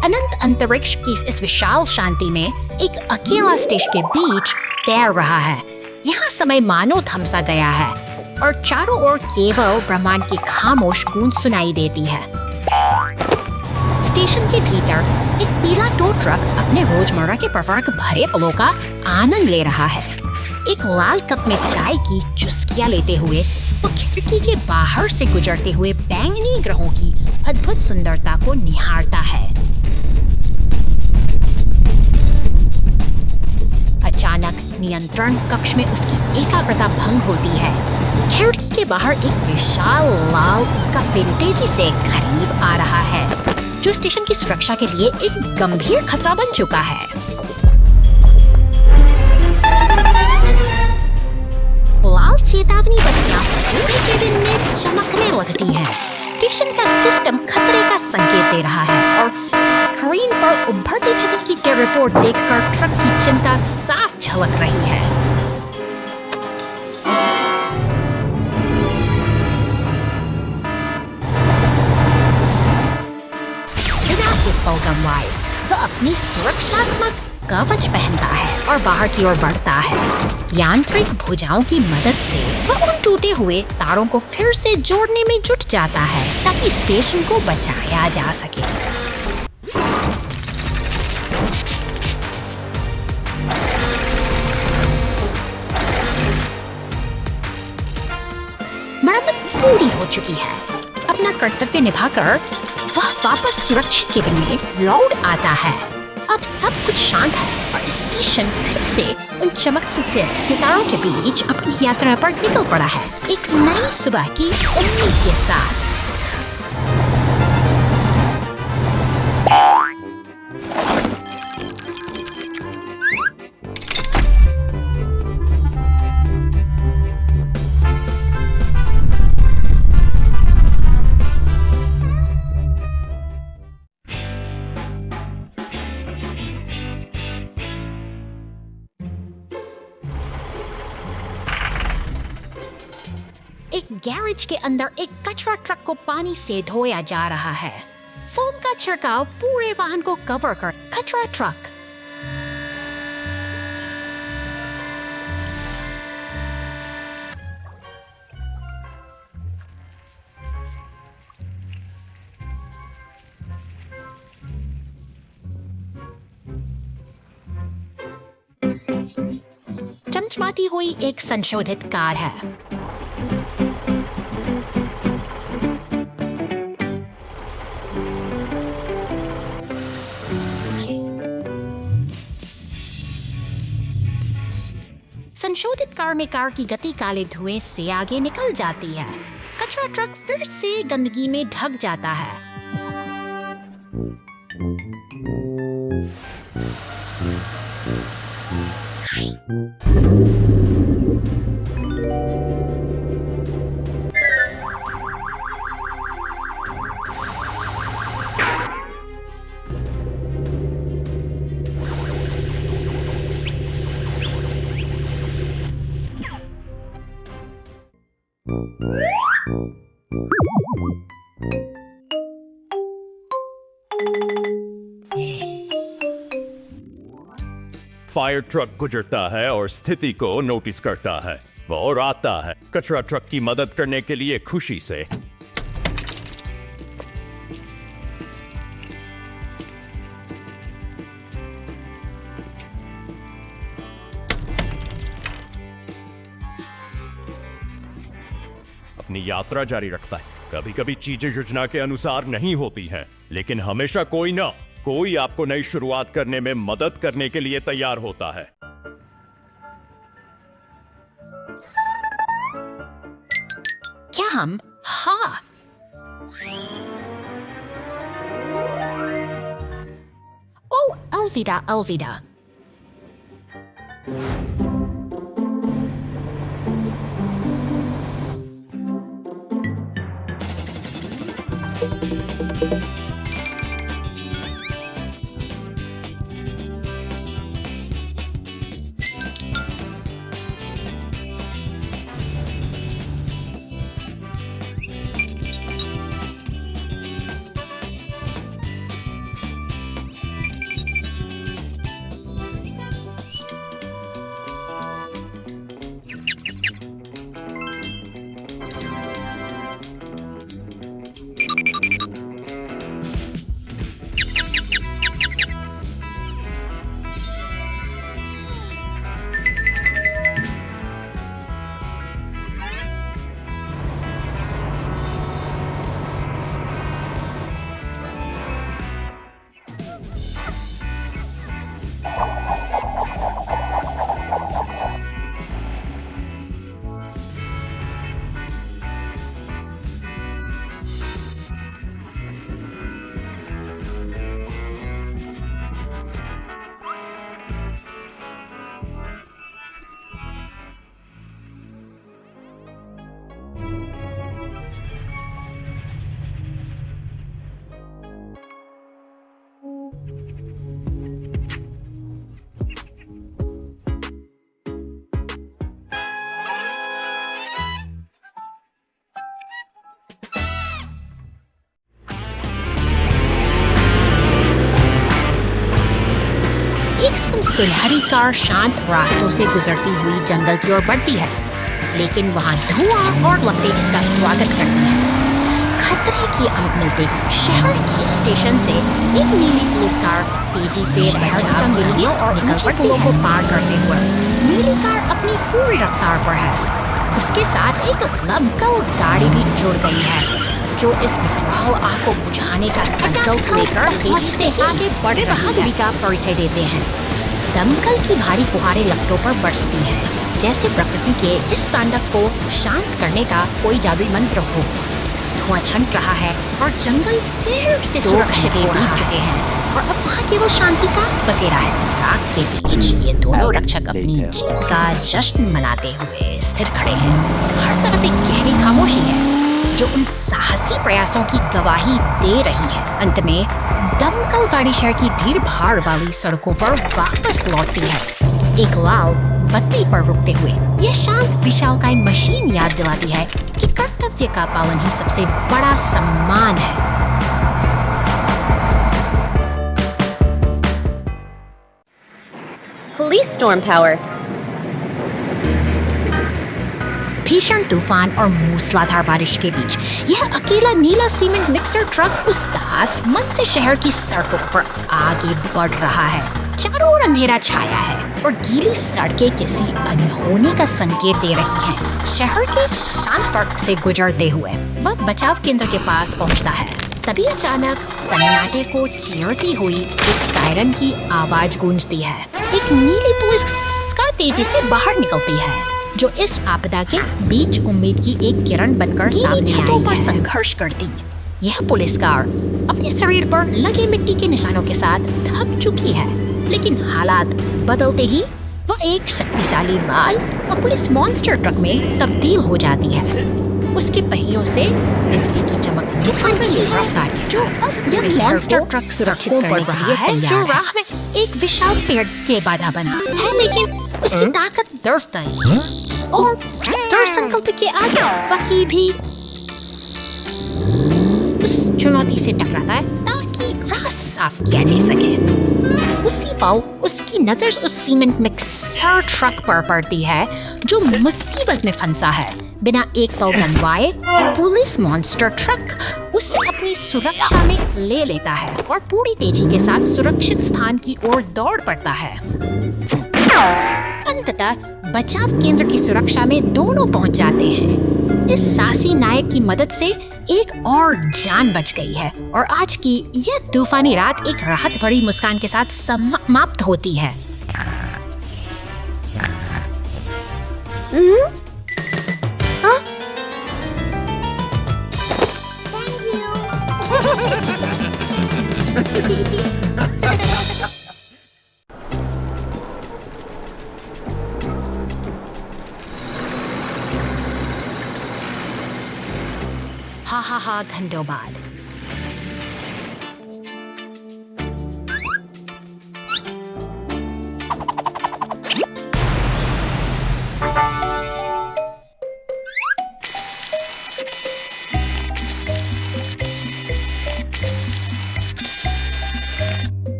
अनंत अंतरिक्ष की इस विशाल शांति में एक अकेला स्टेशन के बीच तैर रहा है। यहाँ समय मानो थम सा गया है और चारों ओर केवल ब्रह्मांड की खामोश गूंज सुनाई देती है। स्टेशन के भीतर एक पीला टो ट्रक अपने रोजमर्रा के प्रवर्ग भरे पलों का आनंद ले रहा है। एक लाल कप में चाय की चुस्कियां लेते हुए वो खिड़की के बाहर से गुजरते हुए बैंगनी ग्रहों की अद्भुत सुंदरता को निहारता है। अचानक नियंत्रण कक्ष में उसकी एकाग्रता भंग होती है। खिड़की के बाहर एक विशाल लाल ईका तेजी से करीब आ रहा है, जो स्टेशन की सुरक्षा के लिए एक गंभीर खतरा बन चुका है। लाल चेतावनी बत्तियां पूरे केबिन में चमकने लगती हैं। स्टेशन का सिस्टम खतरे का संकेत दे रहा है और स्क्रीन पर उभरती छवि की रिपोर्ट देखकर ट्रक की चिंता साफ झलक रही है। बिना एक पल गंवाए वो अपनी सुरक्षात्मक कवच पहनता है और बाहर की ओर बढ़ता है। यांत्रिक भुजाओं की मदद से वह उन टूटे हुए तारों को फिर से जोड़ने में जुट जाता है ताकि स्टेशन को बचाया जा सके। मरम्मत पूरी हो चुकी है। अपना कर्तव्य निभाकर वह वापस सुरक्षित केबिन में लौट आता है। अब सब कुछ शांत है और स्टेशन फिर से उन चमकते से सितारों के बीच अपनी यात्रा पर निकल पड़ा है, एक नई सुबह की उम्मीद के साथ। एक गैरेज के अंदर एक कचरा ट्रक को पानी से धोया जा रहा है। फोम का छिड़काव पूरे वाहन को कवर कर कचरा ट्रक चमचमाती हुई एक संशोधित कार है। संशोधित कार में कार की गति काले धुएं से आगे निकल जाती है। कचरा ट्रक फिर से गंदगी में ढक जाता है। फायर ट्रक गुजरता है और स्थिति को नोटिस करता है। वो और आता है कचरा ट्रक की मदद करने के लिए खुशी से। अपनी यात्रा जारी रखता है। कभी कभी चीजें योजना के अनुसार नहीं होती हैं, लेकिन हमेशा कोई आपको नई शुरुआत करने में मदद करने के लिए तैयार होता है। क्या हम हाँ ओ अलविदा अलविदा। सुनहरी कार शांत रास्तों से गुजरती हुई जंगल की ओर बढ़ती है, लेकिन वहाँ धुआं और लपटें इसका स्वागत करती हैं। खतरे की आग मिलते ही शहर के स्टेशन से एक नीली पुलिस कार तेजी से बचाव के लिए और निकल पड़ती है। को पार करते हुए नीली कार अपनी पूरी रफ्तार पर है। उसके साथ एक दमकल गाड़ी भी जुड़ गई है, जो इस विकराल आग को बुझाने का संकल्प लेकर तेजी से आगे बढ़ बहादुरी का परिचय देते हैं। दमकल की भारी फुहारें लपटों पर बरसती हैं, जैसे प्रकृति के इस तांडव को शांत करने का कोई जादुई मंत्र हो। धुआं छंट रहा है और जंगल फिर से सुरक्षित हो चुके हैं और अब वहाँ केवल शांति का बसेरा है। आग के बीच ये दोनों रक्षक अपनी जीत का जश्न मनाते हुए स्थिर खड़े हैं। हर तरफ एक गहरी खामोशी है जो उन साहसी प्रयासों की गवाही दे रही है। अंत में दमकल गाड़ी शहर की भीड़ भाड़ वाली सड़कों पर वापस लौटती है, एक लाल बत्ती पर रुकते हुए। यह शांत विशालकाय मशीन याद दिलाती है कि कर्तव्य का पालन ही सबसे बड़ा सम्मान है। Police storm power. भीषण तूफान और मूसलाधार बारिश के बीच यह अकेला नीला सीमेंट मिक्सर ट्रक उस दास मन से शहर की सड़कों पर आगे बढ़ रहा है। चारों ओर अंधेरा छाया है और गीली सड़कें किसी अनहोनी का संकेत दे रही हैं। शहर के शांत सड़क से गुजरते हुए वह बचाव केंद्र के पास पहुंचता है। तभी अचानक सन्नाटे को चीरती हुई एक सायरन की आवाज गूंजती है। एक नीली पुलिस कार तेजी से बाहर निकलती है, जो इस आपदा के बीच उम्मीद की एक किरण बनकर सामने छतों पर संघर्ष करती। यह पुलिस कार अपने शरीर पर लगे मिट्टी के निशानों के साथ थक चुकी है, लेकिन हालात बदलते ही वह एक शक्तिशाली लाल और पुलिस मॉन्स्टर ट्रक में तब्दील हो जाती है। उसके पहियों से बिजली की चमक तूफान की रफ्तार के साथ यह मॉन्स्टर ट्रक सुरक्षित करने के लिए तैयार जो राह में एक विशाल पेड़ के बाधा बना है, लेकिन उसकी ताकत दर्द और दृढ़ संकल्प के आगे बाकी भी उस चुनौती से टकराता है ताकि राह साफ किया जा सके। उसी पल उसकी नजर उस सीमेंट मिक्सर ट्रक पर पड़ती है जो मुसीबत में फंसा है। बिना एक पल गंवाए पुलिस मॉन्स्टर ट्रक उसे अपनी सुरक्षा में ले लेता है और पूरी तेजी के साथ सुरक्षित स्थान की ओर दौड़ पड़ता है। अंततः बचाव केंद्र की सुरक्षा में दोनों पहुंच जाते हैं। इस साहसी नायक की मदद से एक और जान बच गई है और आज की यह तूफानी रात एक राहत भरी मुस्कान के साथ समाप्त होती है। हा घंटों बाद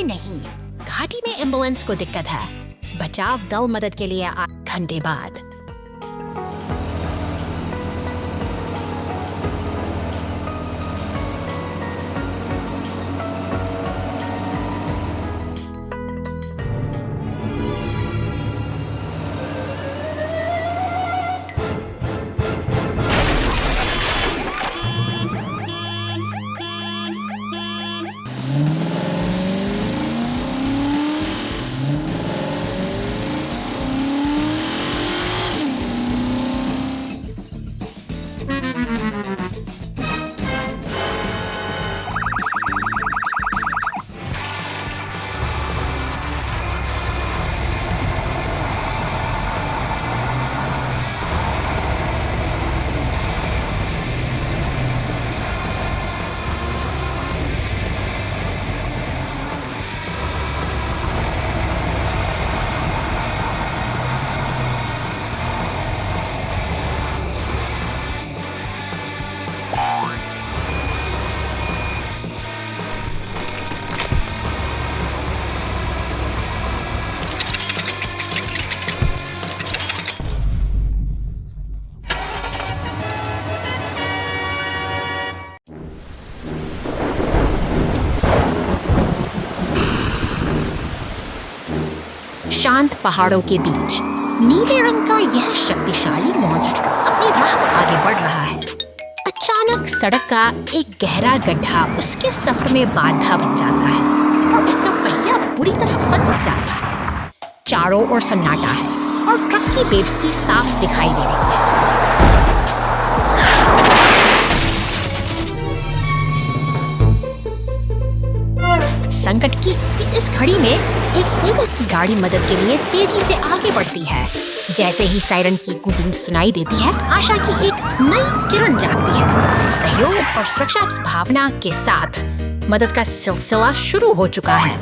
नहीं, घाटी में एम्बुलेंस को दिक्कत है। बचाव दल मदद के लिए 8 घंटे बाद। शांत पहाड़ों के बीच नीले रंग का यह शक्तिशाली मॉन्स्टर अपनी राह पर आगे बढ़ रहा है। अचानक सड़क का एक गहरा गड्ढा उसके सफर में बाधा बन जाता है और उसका पहिया बुरी तरह फंस जाता है। चारों ओर सन्नाटा है और ट्रक की बेपसी साफ दिखाई दे रही है। संकट की इस घड़ी में एक पुलिस की गाड़ी मदद के लिए तेजी से आगे बढ़ती है। जैसे ही सायरन की गूंज सुनाई देती है, आशा की एक नई किरण जागती है। सहयोग और सुरक्षा की भावना के साथ मदद का सिलसिला शुरू हो चुका है।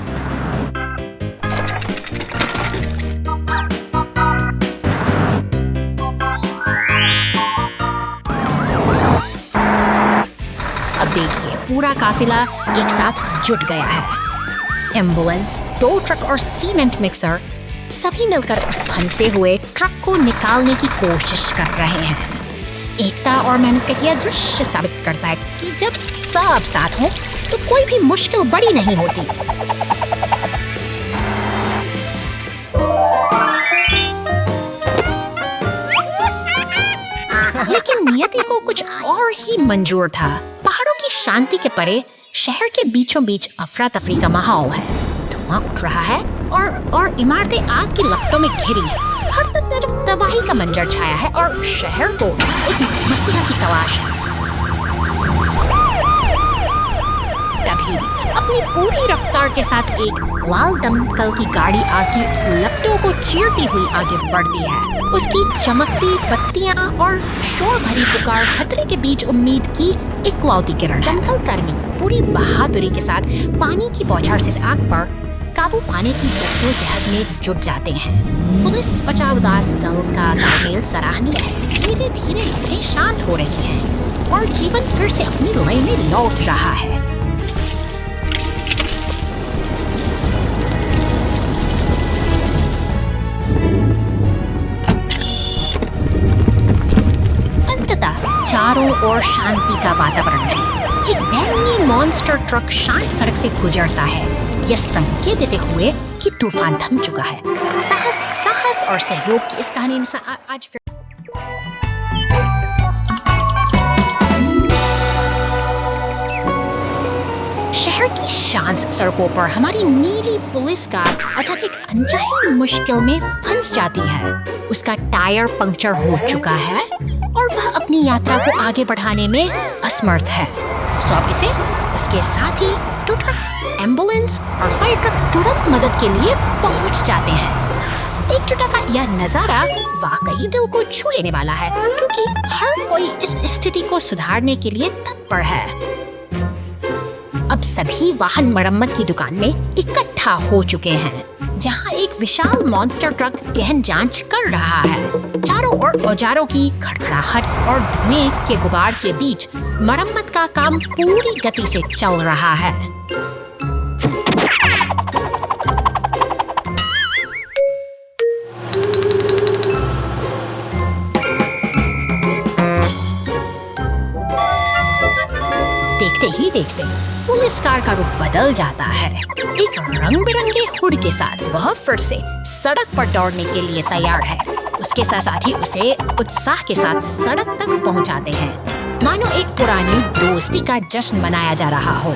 अब देखिए, पूरा काफिला एक साथ जुट गया है। एम्बुलेंस, टो ट्रक और सीमेंट मिक्सर सभी मिलकर उस फंसे हुए ट्रक को निकालने की कोशिश कर रहे हैं। एकता और मेहनत का यह दृश्य साबित करता है कि जब सब साथ हों तो कोई भी मुश्किल बड़ी नहीं होती। लेकिन नियति को कुछ और ही मंजूर था। पहाड़ों की शांति के परे शहर के बीचों बीच अफरा तफरी का माहौल है। धुआं उठ रहा है और इमारतें आग की लपटों में घिरी हैं। हर तरफ तबाही का मंजर छाया है और शहर को एक मसीहा की तलाश है। तभी अपनी पूरी रफ्तार के साथ एक लाल दमकल की गाड़ी आग की लपटों को चीरती हुई आगे बढ़ती है। उसकी चमकती बत्तियां और शोर भरी पुकार खतरे के बीच उम्मीद की इकलौती किरण। दमकल कर्मी पूरी बहादुरी के साथ पानी की बौछार से आग पर काबू पाने की जद्दोजहद में जुट जाते हैं। पुलिस बचाव दास दल का तालमेल सराहनीय है। धीरे धीरे लपटें शांत हो रही हैं और जीवन फिर से अपनी लय में लौट रहा है। चारों ओर शांति का वातावरण है। एक बैंगनी मॉन्स्टर ट्रक शांत सड़क से गुजरता है, यह संकेत देते हुए कि तूफान थम चुका है। साहस और सहयोग की इस कहानी ने आज फिर शहर की शांत सड़कों पर हमारी नीली पुलिस कार अचानक अनचाही मुश्किल में फंस जाती है। उसका टायर पंक्चर हो चुका है और वह अपनी यात्रा को आगे बढ़ाने में असमर्थ है। सौंपे से उसके साथ ही टो ट्रक, एम्बुलेंस और फायर ट्रक तुरंत मदद के लिए पहुंच जाते हैं। एकजुटता का यह नजारा वाकई दिल को छू लेने वाला है, क्योंकि हर कोई इस स्थिति को सुधारने के लिए तत्पर है। अब सभी वाहन मरम्मत की दुकान में इकट्ठा हो चुके हैं, जहां एक विशाल मॉन्स्टर ट्रक गहन जांच कर रहा है। चारों ओर औजारों की खड़खड़ाहट और धुएं के गुबार के बीच मरम्मत का काम पूरी गति से चल रहा है। देखते ही देखते पुलिस कार का रुख बदल जाता है। एक रंग बिरंगे हुड के साथ वह फिर से सड़क पर दौड़ने के लिए तैयार है। उसके साथ ही उसे उत्साह के साथ सड़क तक पहुंचाते हैं, मानो एक पुरानी दोस्ती का जश्न मनाया जा रहा हो।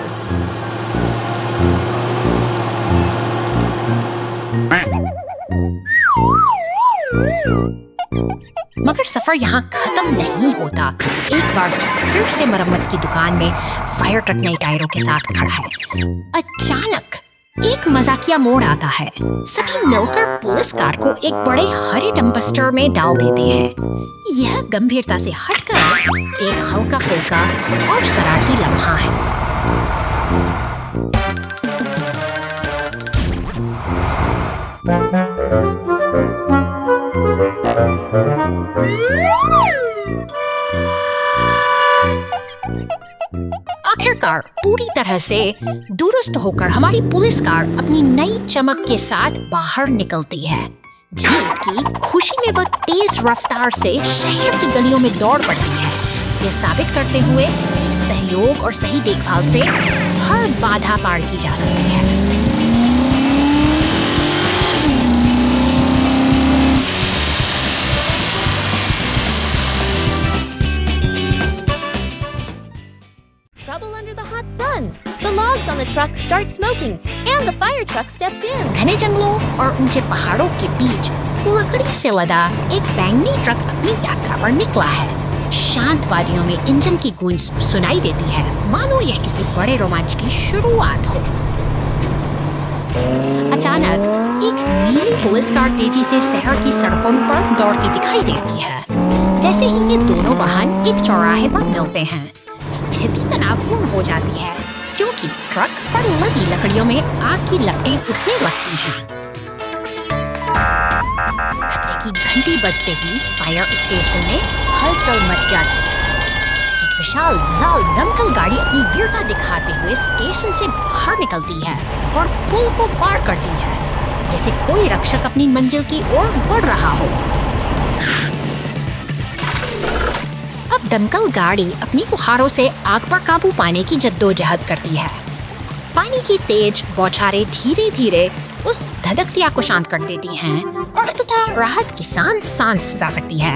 मगर सफर यहाँ खत्म नहीं होता। एक बार फिर से मरम्मत की दुकान में फायर ट्रक नए टायरों के साथ खड़ा है। अचानक एक मजाकिया मोड़ आता है। सभी मिलकर पुलिस कार को एक बड़े हरे डंपस्टर में डाल देते हैं। यह गंभीरता से हटकर एक हल्का फुल्का और शरारती लम्हा है। आखिरकार पूरी तरह से दुरुस्त होकर हमारी पुलिस कार अपनी नई चमक के साथ बाहर निकलती है। जीत की खुशी में वह तेज रफ्तार से शहर की गलियों में दौड़ पड़ती है, यह साबित करते हुए सहयोग और सही देखभाल से हर बाधा पार की जा सकती है। Trouble under the hot sun. The logs on the truck start smoking, and the fire truck steps in. घने जंगलों और ऊंचे पहाड़ों के बीच लकड़ी से लदा एक बैंगनी ट्रक अपनी यात्रा पर निकला है। शांत वादियों में इंजन की गूंज सुनाई देती है, मानो यह किसी बड़े रोमांच की शुरुआत हो। अचानक एक नीली पुलिस कार तेजी से शहर की सड़कों पर दौड़ती दिखाई देती है। जैसे ही ये दोनों वाहन एक चौराहे पर मिलते हैं, स्थिति तनावपूर्ण हो जाती है, क्योंकि ट्रक पर लदी लकड़ियों में आग की लपटें उठने लगती हैं। खतरे की घंटी बजते ही फायर स्टेशन में हलचल मच जाती है। एक विशाल लाल दमकल गाड़ी अपनी वीरता दिखाते हुए स्टेशन से बाहर निकलती है और पुल को पार करती है, जैसे कोई रक्षक अपनी मंजिल की ओर बढ़ रहा हो। अब दमकल गाड़ी अपनी फुहारों से आग पर काबू पाने की जद्दोजहद करती है। पानी की तेज बौछारें धीरे धीरे उस धधकती आग को शांत कर देती हैं और अंततः राहत की सांस जा सकती है।